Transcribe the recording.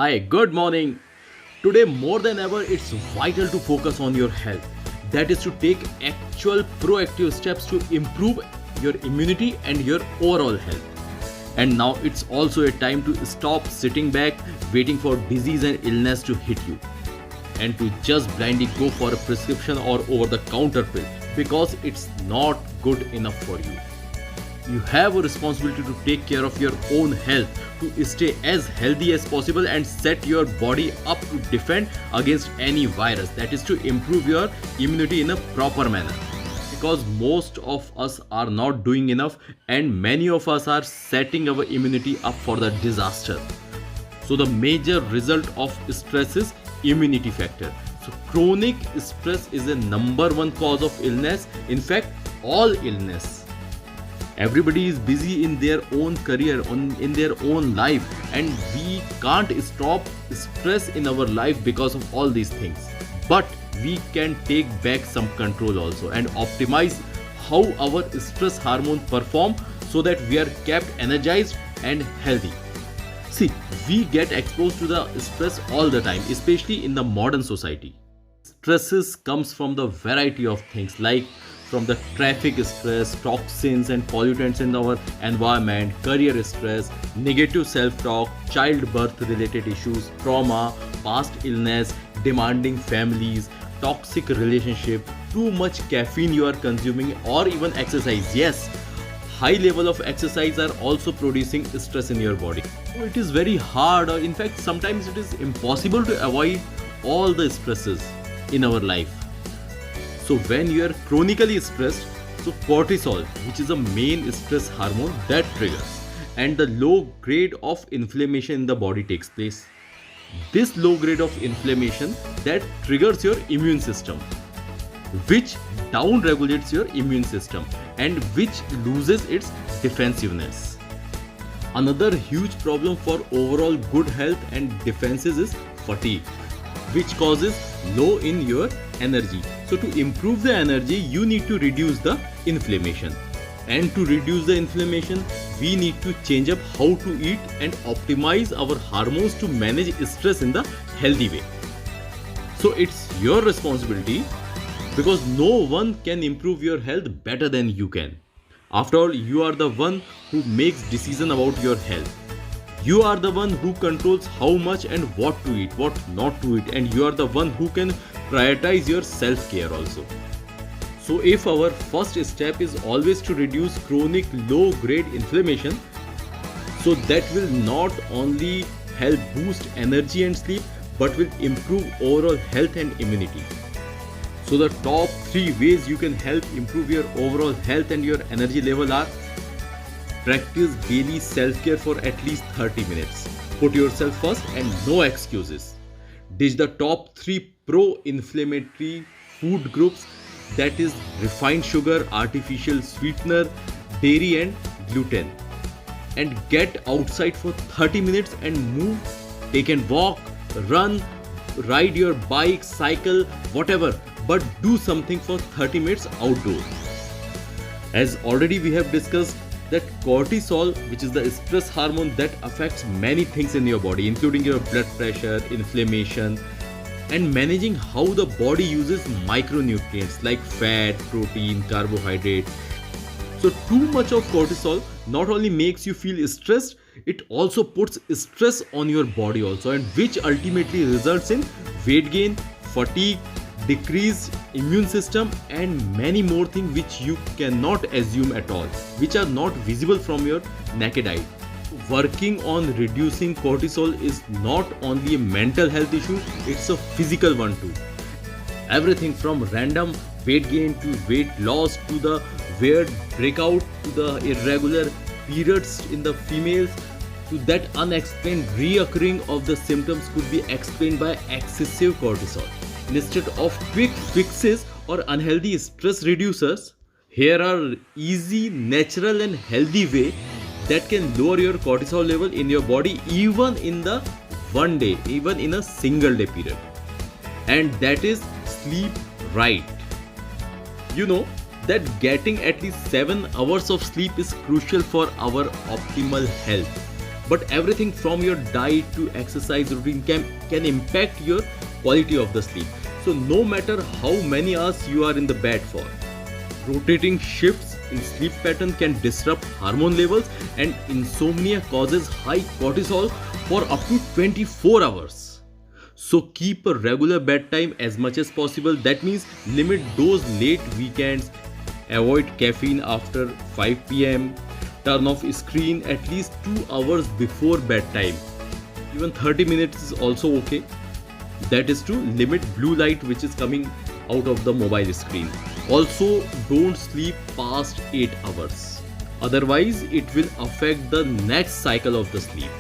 Hi, good morning. Today, more than ever, it's vital to focus on your health. That is to take actual proactive steps to improve your immunity and your overall health. And now it's also a time to stop sitting back, waiting for disease and illness to hit you, and to just blindly go for a prescription or over the counter pill because it's not good enough for you. You have a responsibility to take care of your own health, to stay as healthy as possible and set your body up to defend against any virus. That is to improve your immunity in a proper manner. Because most of us are not doing enough, and many of us are setting our immunity up for the disaster. So the major result of stress is immunity factor. So chronic stress is a number one cause of illness. In fact, all illness. Everybody is busy in their own career, in their own life, and we can't stop stress in our life because of all these things. But we can take back some control also and optimize how our stress hormone perform so that we are kept energized and healthy. See, we get exposed to the stress all the time, especially in the modern society. Stresses comes from the variety of things like from the traffic stress, toxins and pollutants in our environment, career stress, negative self-talk, childbirth related issues, trauma, past illness, demanding families, toxic relationship, too much caffeine you are consuming, or even exercise. Yes, high level of exercise are also producing stress in your body. So it is very hard, or in fact sometimes it is impossible to avoid all the stresses in our life. So when you are chronically stressed, so cortisol, which is a main stress hormone, that triggers, and the low grade of inflammation in the body takes place. This low grade of inflammation that triggers your immune system, which down regulates your immune system and which loses its defensiveness. Another huge problem for overall good health and defenses is fatigue, which causes low in your energy. So to improve the energy, you need to reduce the inflammation. And to reduce the inflammation, we need to change up how to eat and optimize our hormones to manage stress in the healthy way. So it's your responsibility, because no one can improve your health better than you can. After all, you are the one who makes decision about your health. You are the one who controls how much and what to eat, what not to eat, and you are the one who can prioritize your self-care also. So if our first step is always to reduce chronic low-grade inflammation, so that will not only help boost energy and sleep, but will improve overall health and immunity. So the top 3 ways you can help improve your overall health and your energy level are: practice daily self-care for at least 30 minutes. Put yourself first and no excuses. Ditch the top 3 pro-inflammatory food groups, that is refined sugar, artificial sweetener, dairy and gluten. And get outside for 30 minutes and move. Take a walk, run, ride your bike, cycle, whatever. But do something for 30 minutes outdoors. As already we have discussed, that cortisol, which is the stress hormone that affects many things in your body, including your blood pressure, inflammation, and managing how the body uses micronutrients like fat, protein, carbohydrate. So too much of cortisol not only makes you feel stressed, it also puts stress on your body also, and which ultimately results in weight gain, fatigue, decreased immune system, and many more things which you cannot assume at all, which are not visible from your naked eye. Working on reducing cortisol is not only a mental health issue, it's a physical one too. Everything from random weight gain to weight loss to the weird breakout to the irregular periods in the females to that unexplained reoccurring of the symptoms could be explained by excessive cortisol. Instead of quick fixes or unhealthy stress reducers, here are easy, natural and healthy way that can lower your cortisol level in your body even in the one day, even in a single day period. And that is sleep right. You know that getting at least 7 hours of sleep is crucial for our optimal health. but everything from your diet to exercise routine can impact your quality of the sleep. So no matter how many hours you are in the bed for, rotating shifts in sleep pattern can disrupt hormone levels, and insomnia causes high cortisol for up to 24 hours. So keep a regular bedtime as much as possible. That means limit those late weekends, avoid caffeine after 5 pm, turn off screen at least 2 hours before bedtime. Even 30 minutes is also okay. That is to limit blue light which is coming out of the mobile screen. Also, don't sleep past 8 hours. Otherwise, it will affect the next cycle of the sleep.